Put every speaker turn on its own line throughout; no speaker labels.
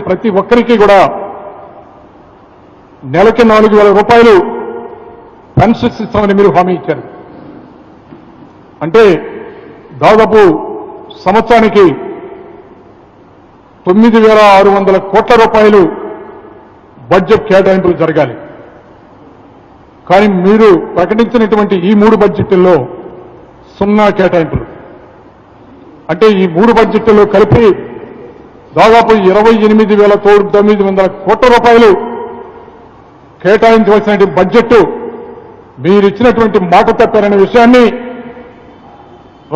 ప్రతి ఒక్కరికి కూడా నెలకి 4,000 రూపాయలు పెన్షన్స్ ఇస్తామని మీరు హామీ ఇచ్చారు. అంటే దాదాపు సంవత్సరానికి 9,600 కోట్ల రూపాయలు బడ్జెట్ కేటాయింపులు జరగాలి. కానీ మీరు ప్రకటించినటువంటి ఈ 3 బడ్జెట్లలో 0 కేటాయింపులు. అంటే ఈ 3 బడ్జెట్లలో కలిపి దాదాపు 28,900 కోట్ల రూపాయలు కేటాయించవలసిన బడ్జెట్ మీరు ఇచ్చినటువంటి మాట తప్పారనే విషయాన్ని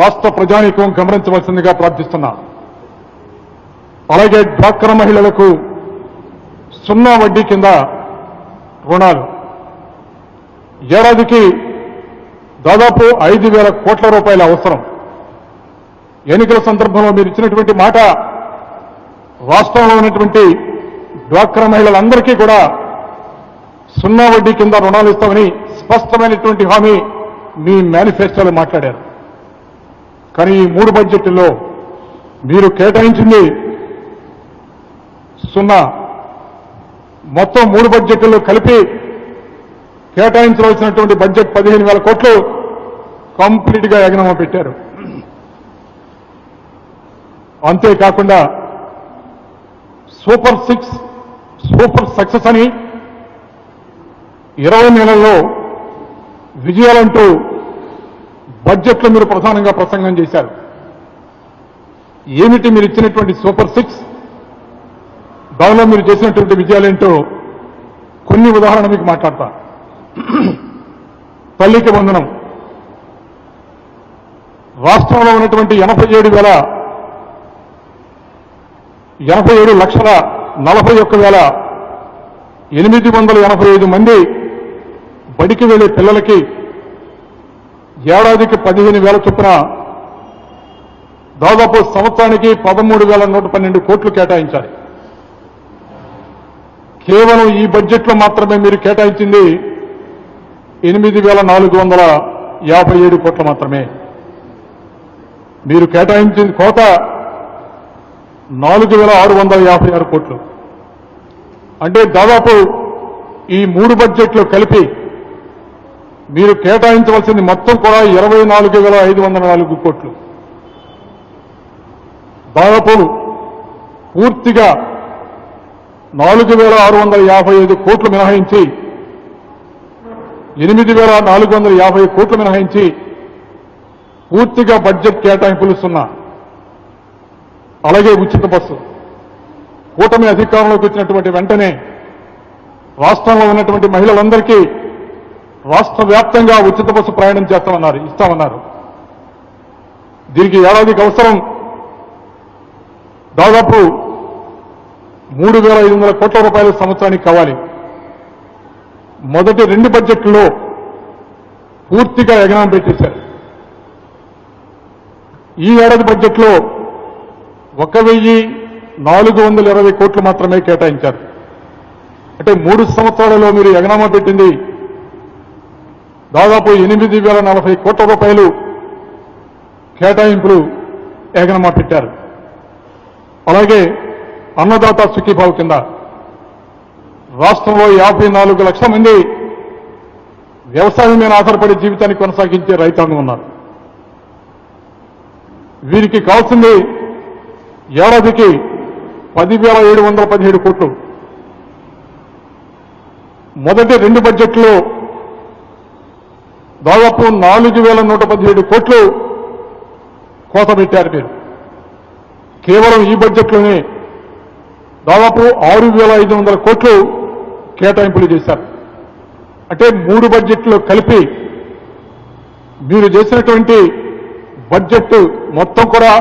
రాష్ట్ర ప్రజానీకం గమనించవలసిందిగా ప్రార్థిస్తున్నా. అలాగే డ్వాక్రా మహిళలకు 0 వడ్డీ కింద రుణాలు ఏడాదికి దాదాపు 5,000 కోట్ల రూపాయల అవసరం. ఎన్నికల సందర్భంలో మీరు ఇచ్చినటువంటి మాట రాష్ట్రంలో ఉన్నటువంటి డ్వాక్రా మహిళలందరికీ కూడా 0 వడ్డీ కింద రుణాలు ఇస్తామని స్పష్టమైనటువంటి హామీ మీ మేనిఫెస్టోలో మాట్లాడారు. కానీ ఈ 3 బడ్జెట్లో మీరు కేటాయించింది 0. మొత్తం 3 బడ్జెట్లలో కలిపి కేటాయించవలసినటువంటి బడ్జెట్ 15,000 కోట్లు కంప్లీట్ గా ఎగనమ పెట్టారు. అంతేకాకుండా సూపర్ 6 సూపర్ సక్సెస్ అని 20 నెలల్లో విజయాలంటూ బడ్జెట్లో మీరు ప్రధానంగా ప్రసంగం చేశారు. ఏమిటి మీరు ఇచ్చినటువంటి సూపర్ 6? దానిలో మీరు చేసినటువంటి విజయాలేంటో కొన్ని ఉదాహరణ మీకు మాట్లాడతా. తల్లికి వందనం. రాష్ట్రంలో ఉన్నటువంటి 87,41,885 మంది బడికి వెళ్లే పిల్లలకి ఏడాదికి 15,000 చొప్పున దాదాపు సంవత్సరానికి 13,112 కోట్లు కేటాయించాలి. కేవలం ఈ బడ్జెట్లో మాత్రమే మీరు కేటాయించింది 8,457 కోట్లు మాత్రమే. మీరు కేటాయించిన కోట 4,656 కోట్లు. అంటే దాదాపు ఈ 3 బడ్జెట్లు కలిపి మీరు కేటాయించవలసింది మొత్తం కూడా 24,504 కోట్లు. దాదాపు పూర్తిగా 4,655 కోట్లు మినహాయించి 8,450 కోట్లు మినహాయించి పూర్తిగా బడ్జెట్ కేటాయింపులు 0. అలాగే ఉచిత బస్సు. కూటమి అధికారంలోకి వచ్చినటువంటి వెంటనే రాష్ట్రంలో ఉన్నటువంటి మహిళలందరికీ రాష్ట్ర వ్యాప్తంగా ఉచిత బస్సు ప్రయాణం ఇస్తామన్నారు. దీనికి ఏడాదికి అవసరం దాదాపు 3,500 కోట్ల రూపాయల సంవత్సరానికి కావాలి. మొదటి 2 బడ్జెట్లో పూర్తిగా ఎగనాం పెట్టేశారు. ఈ ఏడాది బడ్జెట్లో 1,420 కోట్లు మాత్రమే కేటాయించారు. అంటే 3 సంవత్సరాలలో మీరు ఎగనామా పెట్టింది దాదాపు 8,040 కోట్ల రూపాయలు కేటాయింపులు ఎగనామా పెట్టారు. అలాగే అన్నదాత సుఖీభావ్ కింద రాష్ట్రంలో 54 లక్షల మంది వ్యవసాయం మీద ఆధారపడి జీవితాన్ని కొనసాగించే రైతాంగం ఉన్నారు. వీరికి కావాల్సింది ఏడాదికి 10,717 కోట్లు. మొదటి 2 బడ్జెట్లో దాదాపు 4,117 కోట్లు కోత పెట్టారు మీరు. కేవలం ఈ బడ్జెట్లోనే దాదాపు 6,500 కోట్లు కేటాయింపులు చేశారు. అంటే 3 బడ్జెట్లో కలిపి మీరు చేసినటువంటి బడ్జెట్ మొత్తం కూడా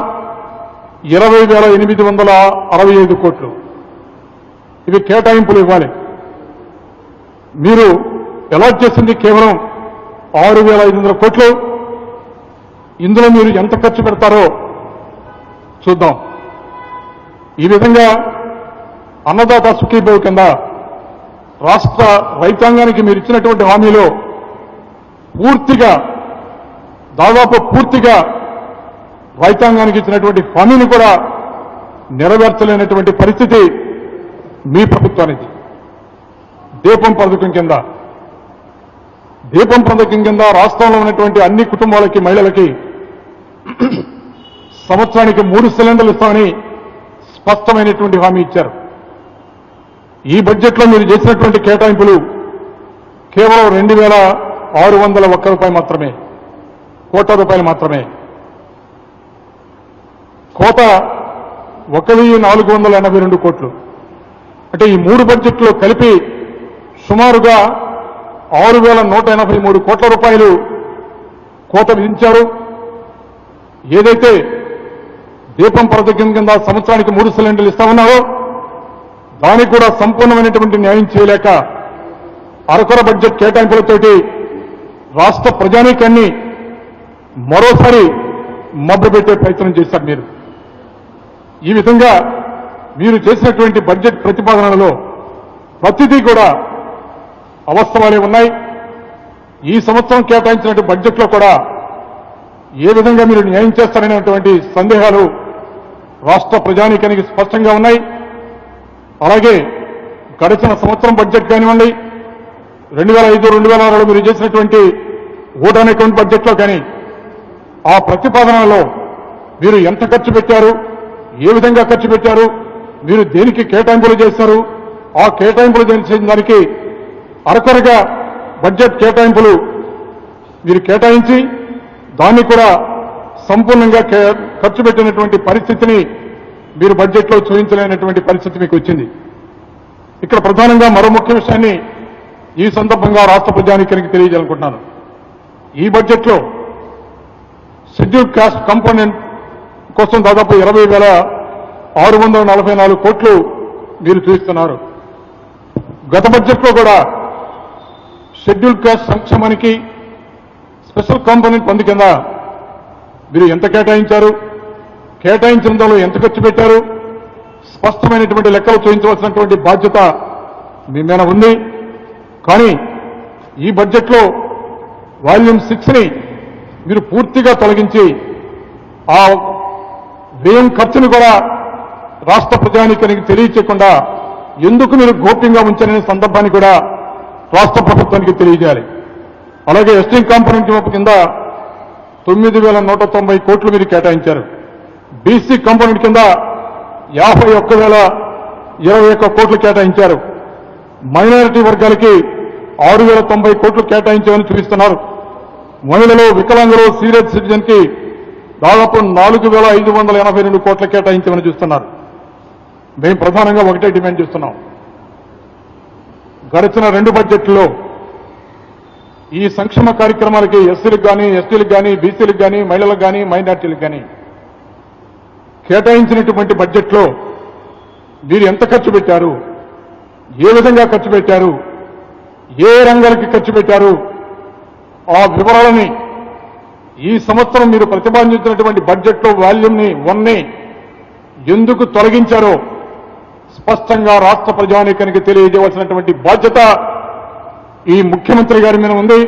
20,865 కోట్లు. ఇవి కేటాయింపులు ఇవ్వాలి. మీరు అలాట్ చేసింది కేవలం 6,500 కోట్లు. ఇందులో మీరు ఎంత ఖర్చు పెడతారో చూద్దాం. ఈ విధంగా అన్నదాత సుఖీభావ్ కింద రాష్ట్ర రైతాంగానికి మీరు ఇచ్చినటువంటి హామీలో దాదాపు పూర్తిగా రైతాంగానికి ఇచ్చినటువంటి హామీని కూడా నెరవేర్చలేనటువంటి పరిస్థితి మీ ప్రభుత్వానికి దీపం పథకం కింద రాష్ట్రంలో ఉన్నటువంటి అన్ని కుటుంబాలకి మహిళలకి సంవత్సరానికి 3 సిలిండర్లు ఇస్తామని స్పష్టమైనటువంటి హామీ ఇచ్చారు. ఈ బడ్జెట్లో మీరు చేసినటువంటి కేటాయింపులు కేవలం 2,601 రూపాయలు మాత్రమే, ₹1,00,00,000 మాత్రమే. కోత 1,482 కోట్లు. అంటే ఈ 3 బడ్జెట్లు కలిపి సుమారుగా 6,183 కోట్ల రూపాయలు కోత విధించారు. ఏదైతే దీపం పథకం కింద సంవత్సరానికి 3 సిలిండర్లు ఇస్తామన్నారో దానికి కూడా సంపూర్ణమైనటువంటి న్యాయం చేయలేక అరకొర బడ్జెట్ కేటాయింపులతోటి రాష్ట్ర ప్రజానీకాన్ని మరోసారి మభ్యపెట్టే ప్రయత్నం చేశారు మీరు. ఈ విధంగా మీరు చేసినటువంటి బడ్జెట్ ప్రతిపాదనలలో ప్రతిదీ కూడా అవాస్తవాలే ఉన్నాయి. ఈ సంవత్సరం కేటాయించినటువంటి బడ్జెట్లో కూడా ఏ విధంగా మీరు న్యాయం చేస్తారనేటువంటి సందేహాలు రాష్ట్ర ప్రజానీకానికి స్పష్టంగా ఉన్నాయి. అలాగే గడిచిన సంవత్సరం బడ్జెట్ కానివ్వండి, 2005-2006లో మీరు చేసినటువంటి ఓటాన్ అకౌంట్ బడ్జెట్లో కానీ ఆ ప్రతిపాదనలో మీరు ఎంత ఖర్చు పెట్టారు, ఏ విధంగా ఖర్చు పెట్టారు, మీరు దేనికి కేటాయింపులు చేశారు, ఆ కేటాయింపులు చేసిన దానికి అరకొరగా బడ్జెట్ కేటాయింపులు మీరు కేటాయించి దాన్ని కూడా సంపూర్ణంగా ఖర్చు పెట్టినటువంటి పరిస్థితిని మీరు బడ్జెట్లో చూపించలేనటువంటి పరిస్థితి మీకు వచ్చింది. ఇక్కడ ప్రధానంగా మరో ముఖ్య విషయాన్ని ఈ సందర్భంగా రాష్ట్ర ప్రజానీకానికి తెలియజేయాలనుకుంటున్నాను. ఈ బడ్జెట్లో షెడ్యూల్ కాస్ట్ కాంపోనెంట్ కోసం దాదాపు 20,644 కోట్లు మీరు చూపిస్తున్నారు. గత బడ్జెట్లో కూడా షెడ్యూల్ కాస్ట్ సంక్షేమానికి స్పెషల్ కాంపోనెంట్ ఫండ్ కింద మీరు ఎంత కేటాయించారు, కేటాయించిన దానిలో ఎంత ఖర్చు పెట్టారు, స్పష్టమైనటువంటి లెక్కలు చూపించవలసినటువంటి బాధ్యత మీ మీద ఉంది. కానీ ఈ బడ్జెట్లో వాల్యూమ్ 6ని మీరు పూర్తిగా తొలగించి ఆ వ్యయం ఖర్చును కూడా రాష్ట్ర ప్రజానీకానికి తెలియచేయకుండా ఎందుకు మీరు గోప్యంగా ఉంచారనే సందర్భాన్ని కూడా రాష్ట్ర ప్రభుత్వానికి తెలియజేయాలి. అలాగే ఎస్టీ కాంపోనెంట్ కింద 9,190 కోట్లు మీరు కేటాయించారు. బీసీ కాంపోనెంట్ కింద 51,021 కోట్లు కేటాయించారు. మైనారిటీ వర్గాలకి 6,090 కోట్లు కేటాయించామని చూపిస్తున్నారు. మహిళలు, వికలాంగులు, సీనియర్ సిటిజన్ కి దాదాపు 4,582 కోట్లు కేటాయించామని చూస్తున్నారు. మేము ప్రధానంగా ఒకటే డిమాండ్ చేస్తున్నాం. గడిచిన 2 బడ్జెట్లో ఈ సంక్షేమ కార్యక్రమాలకి ఎస్సీలకు కానీ, ఎస్టీలకు కానీ, బీసీలకు కానీ, మహిళలకు కానీ, మైనార్టీలకు కానీ కేటాయించినటువంటి బడ్జెట్లో మీరు ఎంత ఖర్చు పెట్టారు, ఏ విధంగా ఖర్చు పెట్టారు, ఏ రంగాలకి ఖర్చు పెట్టారు, ఆ వివరాలని ఈ సంవత్సరం మీరు ప్రతిపాదించినటువంటి బడ్జెట్లో వాల్యూమ్ని 1ని ఎందుకు తొలగించారో స్పష్టంగా రాష్ట్ర ప్రజానీకానికి తెలియజేయవలసినటువంటి బాధ్యత ఈ ముఖ్యమంత్రి గారి మీద ఉంది.